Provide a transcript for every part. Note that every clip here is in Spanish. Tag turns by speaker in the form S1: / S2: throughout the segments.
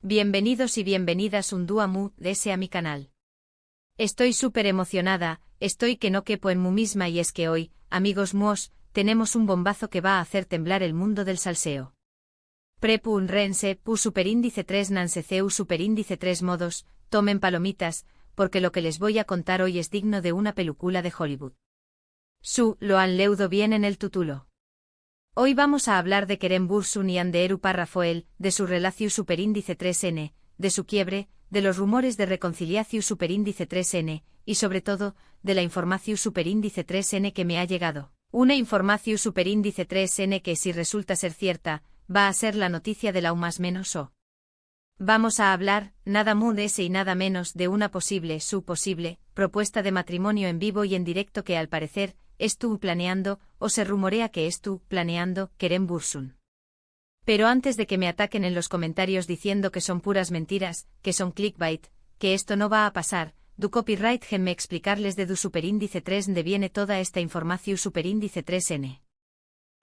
S1: Bienvenidos y bienvenidas un día mu dese a mi canal. Estoy súper emocionada, estoy que no quepo en mu misma y es que hoy, amigos muos, tenemos un bombazo que va a hacer temblar el mundo del salseo. Prepu un rense, pu superíndice 3 nanseceu superíndice 3 modos, tomen palomitas, porque lo que les voy a contar hoy es digno de una película de Hollywood. Lo han leudo bien en el título. Hoy vamos a hablar de Kerem Bürsin y Anderu Parrafoel, de su relación superíndice 3N, de su quiebre, de los rumores de reconciliación superíndice 3N, y sobre todo, de la información superíndice 3N que me ha llegado. Una información superíndice 3N que si resulta ser cierta, va a ser la noticia de la más menos o. Vamos a hablar, nada más y nada menos, de una posible propuesta de matrimonio en vivo y en directo que al parecer, estuvo planeando, o se rumorea que estuvo planeando, Kerem Bürsin. Pero antes de que me ataquen en los comentarios diciendo que son puras mentiras, que son clickbait, que esto no va a pasar, du copyright déjenme explicarles de du superíndice 3 de viene toda esta información superíndice 3N.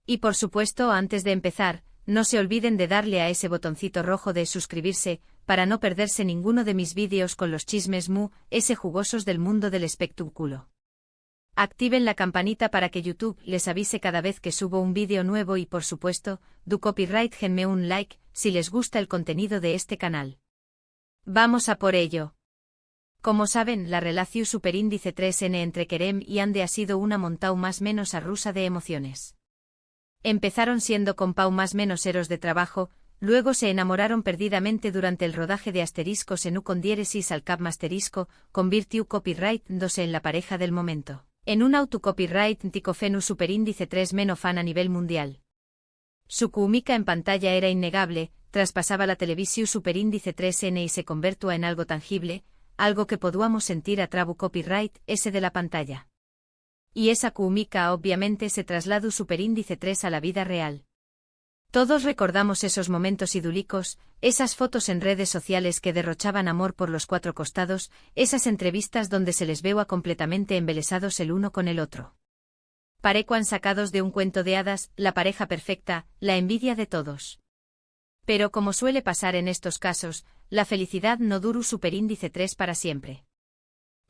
S1: Y por supuesto antes de empezar, no se olviden de darle a ese botoncito rojo de suscribirse, para no perderse ninguno de mis vídeos con los chismes jugosos del mundo del espectáculo. Activen la campanita para que YouTube les avise cada vez que subo un vídeo nuevo y por supuesto, du copyright denme un like, si les gusta el contenido de este canal. Vamos a por ello. Como saben, la relación superíndice 3N entre Kerem y Ande ha sido una montau más menos arrusa de emociones. Empezaron siendo compau más menos eros de trabajo, luego se enamoraron perdidamente durante el rodaje de asteriscos en u con diéresis al cap masterisco, convirtió copyright dose en la pareja del momento. En un autocopyright ticofenu superíndice 3 fan a nivel mundial. Su química en pantalla era innegable, traspasaba la televisión superíndice 3N y se convirtió en algo tangible, algo que podíamos sentir a trabu copyright ese de la pantalla. Y esa química obviamente se trasladó superíndice 3 a la vida real. Todos recordamos esos momentos idílicos, esas fotos en redes sociales que derrochaban amor por los cuatro costados, esas entrevistas donde se les veía completamente embelesados el uno con el otro. Parecuan sacados de un cuento de hadas, la pareja perfecta, la envidia de todos. Pero como suele pasar en estos casos, la felicidad no duru superíndice 3 para siempre.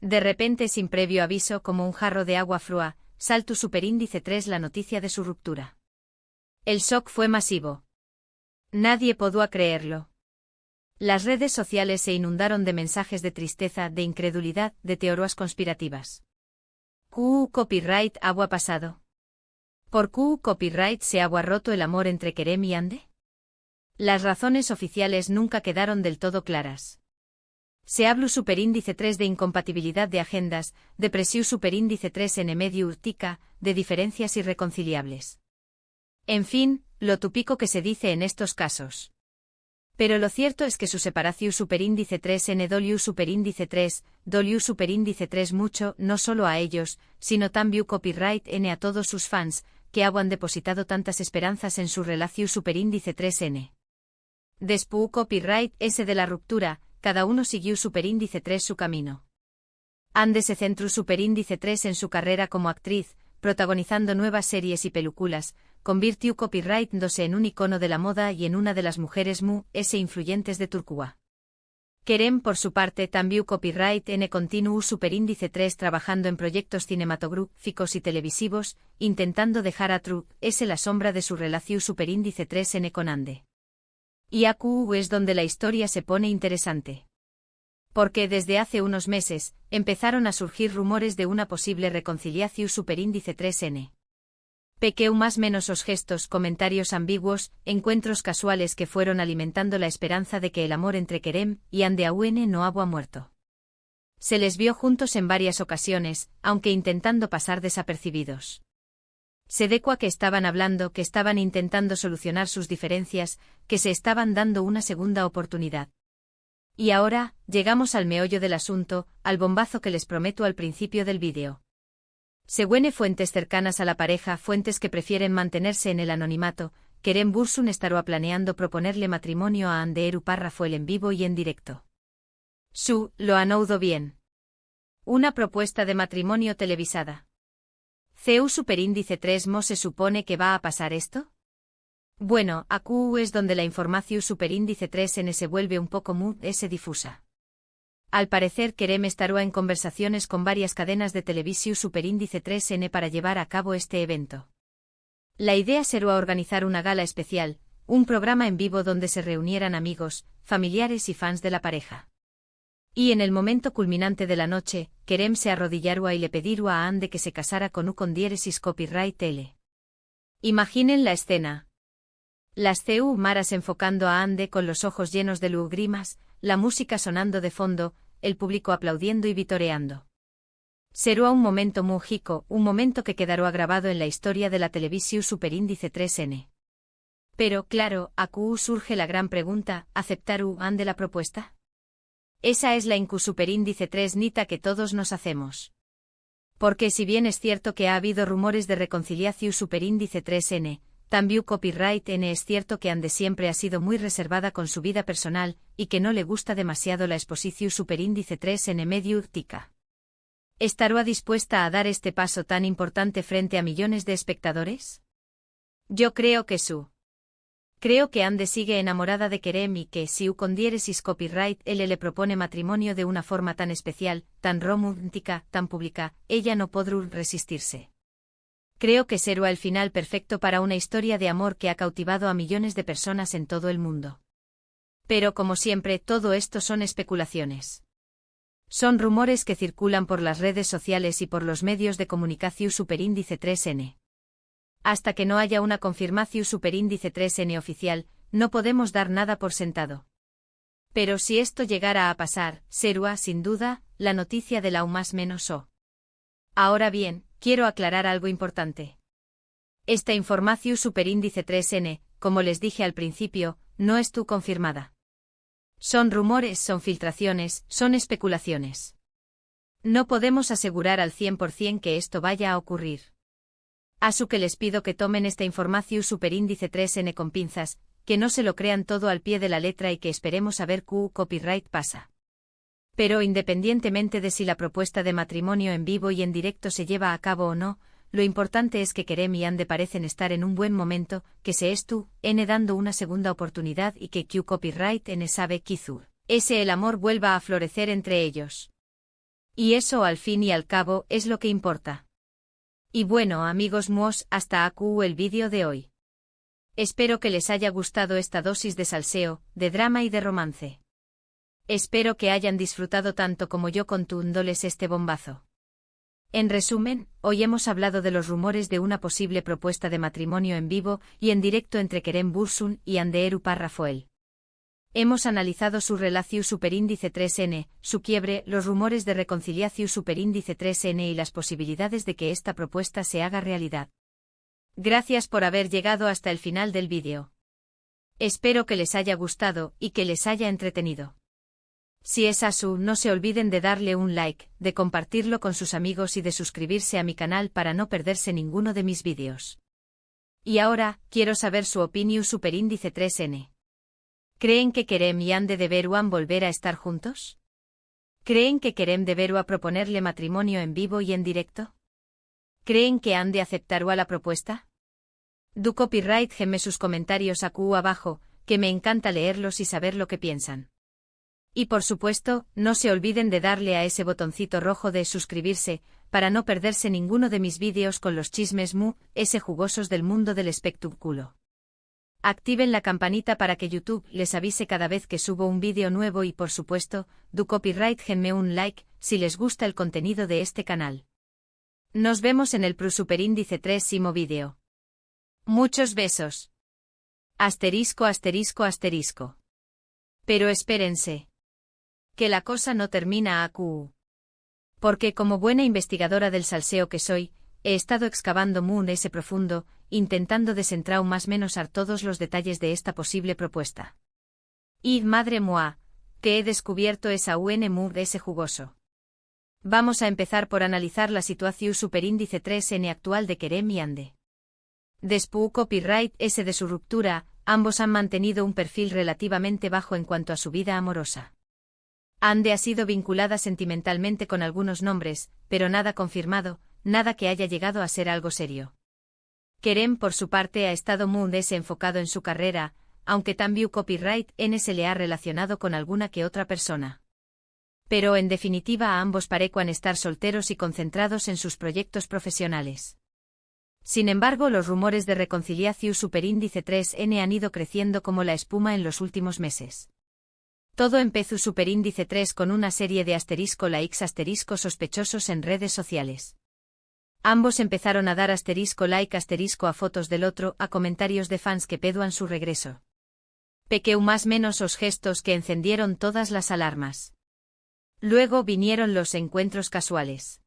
S1: De repente sin previo aviso como un jarro de agua fría, saltó superíndice 3 la noticia de su ruptura. El shock fue masivo. Nadie podía creerlo. Las redes sociales se inundaron de mensajes de tristeza, de incredulidad, de teorías conspirativas. Copyright agua pasado. ¿Por copyright se agua roto el amor entre Kerem y Ande? Las razones oficiales nunca quedaron del todo claras. Se habló superíndice 3 de incompatibilidad de agendas, de presión superíndice 3 en medio urtica, de diferencias irreconciliables. En fin, lo típico que se dice en estos casos. Pero lo cierto es que su separación superíndice 3 n doliu superíndice 3 mucho, no solo a ellos, sino también copyright n a todos sus fans, que han depositado tantas esperanzas en su relación superíndice 3N. Después copyright ese de la ruptura, cada uno siguió superíndice 3 su camino. Ande se centró superíndice 3 en su carrera como actriz, protagonizando nuevas series y películas, convirtió copyright dose en un icono de la moda y en una de las mujeres influyentes de Turquía. Kerem por su parte también copyright n continuó superíndice 3 trabajando en proyectos cinematográficos y televisivos, intentando dejar a la sombra de su relación superíndice 3N con Ande. Y aquí es donde la historia se pone interesante. Porque desde hace unos meses, empezaron a surgir rumores de una posible reconciliación superíndice 3N. Pequeu más menos os gestos, comentarios ambiguos, encuentros casuales que fueron alimentando la esperanza de que el amor entre Kerem y Ande aún no había muerto. Se les vio juntos en varias ocasiones, aunque intentando pasar desapercibidos. Se decua que estaban hablando, que estaban intentando solucionar sus diferencias, que se estaban dando una segunda oportunidad. Y ahora, llegamos al meollo del asunto, al bombazo que les prometo al principio del vídeo. Según fuentes cercanas a la pareja, fuentes que prefieren mantenerse en el anonimato, Kerem Bürsin estará planeando proponerle matrimonio a Anderu Parrafoel en vivo y en directo. Lo han oído bien. Una propuesta de matrimonio televisada. ¿CEU superíndice 3 se supone que va a pasar esto? Bueno, AQ es donde la información superíndice 3N se vuelve un poco difusa. Al parecer Kerem estará en conversaciones con varias cadenas de televisión superíndice 3N para llevar a cabo este evento. La idea será organizar una gala especial, un programa en vivo donde se reunieran amigos, familiares y fans de la pareja. Y en el momento culminante de la noche, Kerem se arrodillará y le pedirá a Ande que se casara con con diéresis copyright L. Imaginen la escena. Las CU maras enfocando a Ande con los ojos llenos de lágrimas, la música sonando de fondo, el público aplaudiendo y vitoreando. Será un momento mágico, un momento que quedará grabado en la historia de la televisión superíndice 3N. Pero, claro, AQ surge la gran pregunta, ¿aceptará Ande la propuesta? Esa es la superíndice 3 nita que todos nos hacemos. Porque si bien es cierto que ha habido rumores de reconciliación superíndice 3N, también copyright N es cierto que Ande siempre ha sido muy reservada con su vida personal, y que no le gusta demasiado la exposición superíndice 3N mediática. ¿Estará dispuesta a dar este paso tan importante frente a millones de espectadores? Yo creo que su. Creo que Ande sigue enamorada de Kerem y que si con diéresis copyright L le propone matrimonio de una forma tan especial, tan romántica, tan pública, ella no podrá resistirse. Creo que será el final perfecto para una historia de amor que ha cautivado a millones de personas en todo el mundo. Pero como siempre, todo esto son especulaciones. Son rumores que circulan por las redes sociales y por los medios de comunicación superíndice 3N. Hasta que no haya una confirmación superíndice 3N oficial, no podemos dar nada por sentado. Pero si esto llegara a pasar, será, sin duda, la noticia de la U más menos O. Ahora bien, quiero aclarar algo importante. Esta información superíndice 3N, como les dije al principio, no es confirmada. Son rumores, son filtraciones, son especulaciones. No podemos asegurar al 100% que esto vaya a ocurrir. Así que les pido que tomen esta información superíndice 3N con pinzas, que no se lo crean todo al pie de la letra y que esperemos a ver qué copyright pasa. Pero independientemente de si la propuesta de matrimonio en vivo y en directo se lleva a cabo o no, lo importante es que Kerem y Ande parecen estar en un buen momento, que se N dando una segunda oportunidad y que Q copyright N sabe quizur. El amor vuelva a florecer entre ellos. Y eso al fin y al cabo es lo que importa. Y bueno amigos míos, hasta aquí el vídeo de hoy. Espero que les haya gustado esta dosis de salseo, de drama y de romance. Espero que hayan disfrutado tanto como yo contándoles este bombazo. En resumen, hoy hemos hablado de los rumores de una posible propuesta de matrimonio en vivo y en directo entre Kerem Bürsin y Ande Rafael. Hemos analizado su relación superíndice 3N, su quiebre, los rumores de reconciliación superíndice 3N y las posibilidades de que esta propuesta se haga realidad. Gracias por haber llegado hasta el final del vídeo. Espero que les haya gustado y que les haya entretenido. Si es así, no se olviden de darle un like, de compartirlo con sus amigos y de suscribirse a mi canal para no perderse ninguno de mis vídeos. Y ahora, quiero saber su opinión superíndice 3N. ¿Creen que Kerem y Ande deberán volver a estar juntos? ¿Creen que Kerem deberá proponerle matrimonio en vivo y en directo? ¿Creen que Ande aceptará la propuesta? Do copyright geme sus comentarios aquí abajo, que me encanta leerlos y saber lo que piensan. Y por supuesto, no se olviden de darle a ese botoncito rojo de suscribirse, para no perderse ninguno de mis vídeos con los chismes jugosos del mundo del espectáculo. Activen la campanita para que YouTube les avise cada vez que subo un vídeo nuevo y por supuesto, do copyright genme un like, si les gusta el contenido de este canal. Nos vemos en el superíndice 3º vídeo. Muchos besos. Asterisco asterisco asterisco. Pero espérense. Que la cosa no termina aquí. Porque como buena investigadora del salseo que soy, he estado excavando ese profundo, intentando desentrar más menos a todos los detalles de esta posible propuesta. Y madre mía, que he descubierto esa ese jugoso. Vamos a empezar por analizar la situación superíndice 3N actual de Kerem y Ande. Después copyright S de su ruptura, ambos han mantenido un perfil relativamente bajo en cuanto a su vida amorosa. Ande ha sido vinculada sentimentalmente con algunos nombres, pero nada confirmado, nada que haya llegado a ser algo serio. Kerem por su parte ha estado muy desenfocado en su carrera, aunque también Copyright N se le ha relacionado con alguna que otra persona. Pero en definitiva a ambos parecen estar solteros y concentrados en sus proyectos profesionales. Sin embargo, los rumores de reconciliación superíndice 3N han ido creciendo como la espuma en los últimos meses. Todo empezó superíndice 3 con una serie de asterisco likes asterisco sospechosos en redes sociales. Ambos empezaron a dar asterisco like asterisco a fotos del otro, a comentarios de fans que peduan su regreso. Pequeu más menos os gestos que encendieron todas las alarmas. Luego vinieron los encuentros casuales.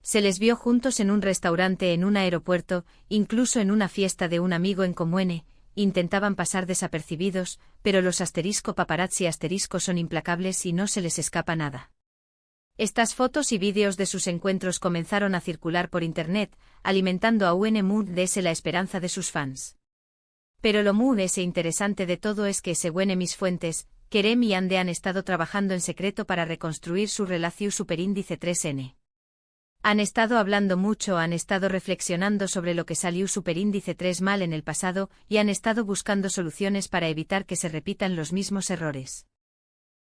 S1: Se les vio juntos en un restaurante, en un aeropuerto, incluso en una fiesta de un amigo en común. Intentaban pasar desapercibidos, pero los asterisco paparazzi asterisco son implacables y no se les escapa nada. Estas fotos y vídeos de sus encuentros comenzaron a circular por internet, alimentando a UNMUDS la esperanza de sus fans. Pero lo muy interesante de todo es que, según mis fuentes, Kerem y Ande han estado trabajando en secreto para reconstruir su relación superíndice 3N. Han estado hablando mucho, han estado reflexionando sobre lo que salió superíndice 3 mal en el pasado y han estado buscando soluciones para evitar que se repitan los mismos errores.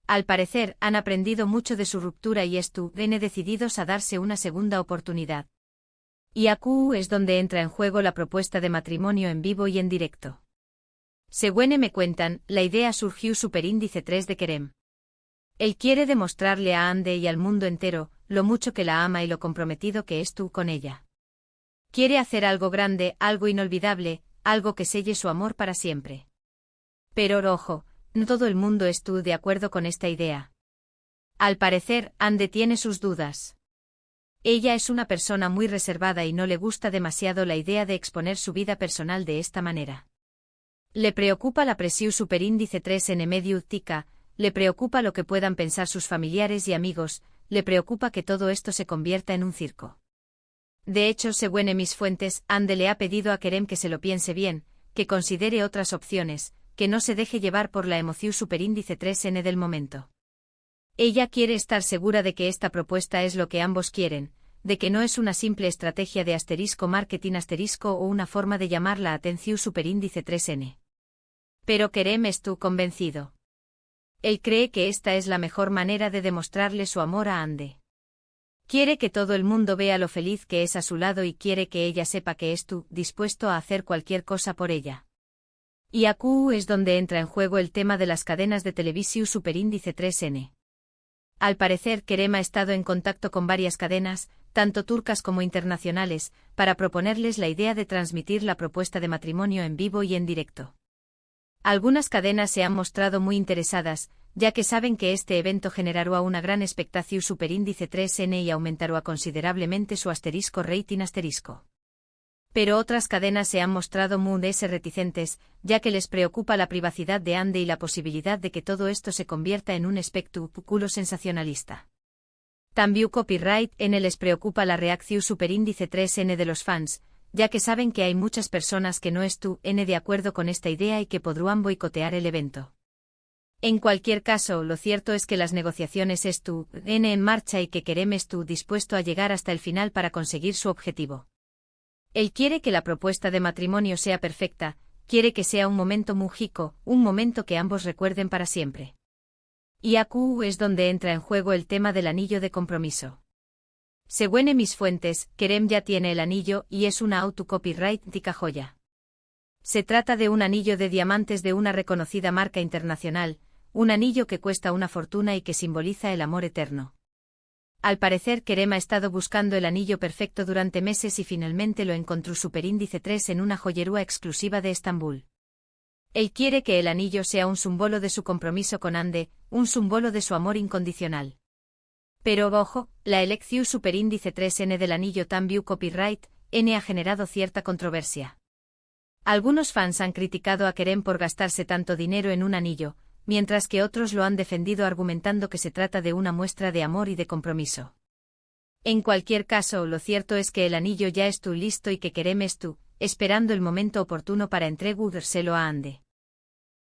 S1: Al parecer, han aprendido mucho de su ruptura y están decididos a darse una segunda oportunidad. Y aquí es donde entra en juego la propuesta de matrimonio en vivo y en directo. Según me cuentan, la idea surgió superíndice 3 de Kerem. Él quiere demostrarle a Ande y al mundo entero lo mucho que la ama y lo comprometido que es tú con ella. Quiere hacer algo grande, algo inolvidable, algo que selle su amor para siempre. Pero ojo, no todo el mundo estuvo de acuerdo con esta idea. Al parecer, Ande tiene sus dudas. Ella es una persona muy reservada y no le gusta demasiado la idea de exponer su vida personal de esta manera. Le preocupa la presión superíndice 3 en medio tica, le preocupa lo que puedan pensar sus familiares y amigos, le preocupa que todo esto se convierta en un circo. De hecho, según mis fuentes, Ande le ha pedido a Kerem que se lo piense bien, que considere otras opciones, que no se deje llevar por la emoción superíndice 3N del momento. Ella quiere estar segura de que esta propuesta es lo que ambos quieren, de que no es una simple estrategia de asterisco marketing asterisco o una forma de llamar la atención superíndice 3N. Pero Kerem estuvo convencido. Él cree que esta es la mejor manera de demostrarle su amor a Ande. Quiere que todo el mundo vea lo feliz que es a su lado y quiere que ella sepa que es tú, dispuesto a hacer cualquier cosa por ella. Y aquí es donde entra en juego el tema de las cadenas de televisión superíndice 3N. Al parecer, Kerem ha estado en contacto con varias cadenas, tanto turcas como internacionales, para proponerles la idea de transmitir la propuesta de matrimonio en vivo y en directo. Algunas cadenas se han mostrado muy interesadas, ya que saben que este evento generará una gran expectación superíndice 3N y aumentará considerablemente su asterisco rating asterisco. Pero otras cadenas se han mostrado muy reticentes, ya que les preocupa la privacidad de Ande y la posibilidad de que todo esto se convierta en un espectáculo sensacionalista. También Copyright N les preocupa la reacción superíndice 3N de los fans, ya que saben que hay muchas personas que no están de acuerdo con esta idea y que podrán boicotear el evento. En cualquier caso, lo cierto es que las negociaciones están en marcha y que Kerem está dispuesto a llegar hasta el final para conseguir su objetivo. Él quiere que la propuesta de matrimonio sea perfecta, quiere que sea un momento mágico, un momento que ambos recuerden para siempre. Y aquí es donde entra en juego el tema del anillo de compromiso. Según mis fuentes, Kerem ya tiene el anillo y es una auto-copyright-tica joya. Se trata de un anillo de diamantes de una reconocida marca internacional, un anillo que cuesta una fortuna y que simboliza el amor eterno. Al parecer, Kerem ha estado buscando el anillo perfecto durante meses y finalmente lo encontró superíndice 3 en una joyería exclusiva de Estambul. Él quiere que el anillo sea un símbolo de su compromiso con Ande, un símbolo de su amor incondicional. Pero ojo, la elección superíndice 3N del anillo también copyright N ha generado cierta controversia. Algunos fans han criticado a Kerem por gastarse tanto dinero en un anillo, mientras que otros lo han defendido argumentando que se trata de una muestra de amor y de compromiso. En cualquier caso, lo cierto es que el anillo ya está listo y que Kerem está esperando el momento oportuno para entregárselo a Ande.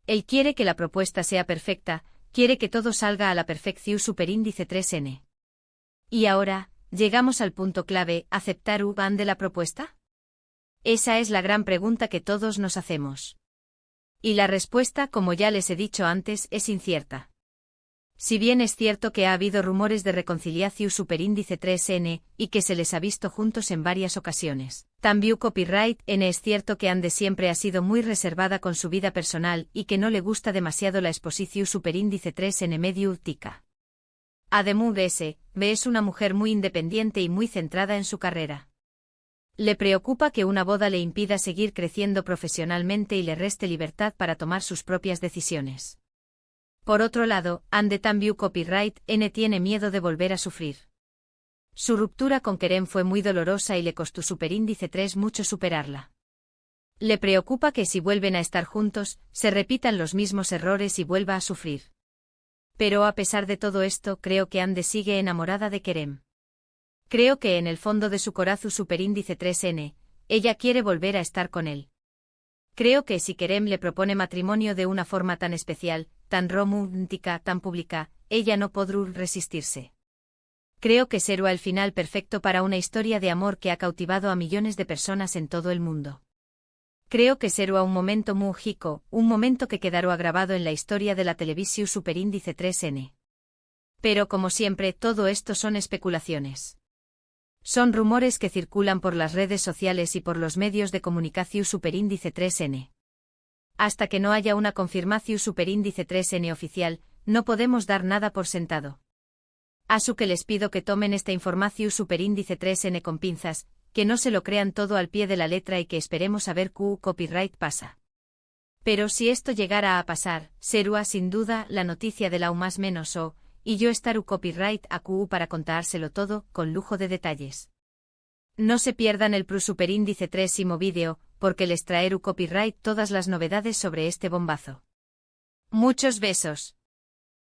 S1: Él quiere que la propuesta sea perfecta, quiere que todo salga a la perfección superíndice 3N. Y ahora, llegamos al punto clave, ¿aceptar Ande la propuesta? Esa es la gran pregunta que todos nos hacemos. Y la respuesta, como ya les he dicho antes, es incierta. Si bien es cierto que ha habido rumores de reconciliación superíndice 3N, y que se les ha visto juntos en varias ocasiones, también Copyright N es cierto que Ande siempre ha sido muy reservada con su vida personal y que no le gusta demasiado la exposición superíndice 3N mediática. Además de ese, B es una mujer muy independiente y muy centrada en su carrera. Le preocupa que una boda le impida seguir creciendo profesionalmente y le reste libertad para tomar sus propias decisiones. Por otro lado, Ande también Copyright N tiene miedo de volver a sufrir. Su ruptura con Kerem fue muy dolorosa y le costó superíndice 3 mucho superarla. Le preocupa que si vuelven a estar juntos, se repitan los mismos errores y vuelva a sufrir. Pero a pesar de todo esto, creo que Ande sigue enamorada de Kerem. Creo que en el fondo de su corazón superíndice 3N, ella quiere volver a estar con él. Creo que si Kerem le propone matrimonio de una forma tan especial, tan romántica, tan pública, ella no podrá resistirse. Creo que será el final perfecto para una historia de amor que ha cautivado a millones de personas en todo el mundo. Creo que será un momento muy rico, un momento que quedará grabado en la historia de la televisión superíndice 3N. Pero como siempre, todo esto son especulaciones. Son rumores que circulan por las redes sociales y por los medios de comunicación superíndice 3N. Hasta que no haya una confirmación superíndice 3N oficial, no podemos dar nada por sentado. Así que les pido que tomen esta información superíndice 3N con pinzas, que no se lo crean todo al pie de la letra y que esperemos a ver qué copyright pasa. Pero si esto llegara a pasar, será sin duda la noticia de la más menos o, y yo estaré copyright a Q para contárselo todo, con lujo de detalles. No se pierdan el superíndice 3imo vídeo, porque les traeré copyright todas las novedades sobre este bombazo. Muchos besos.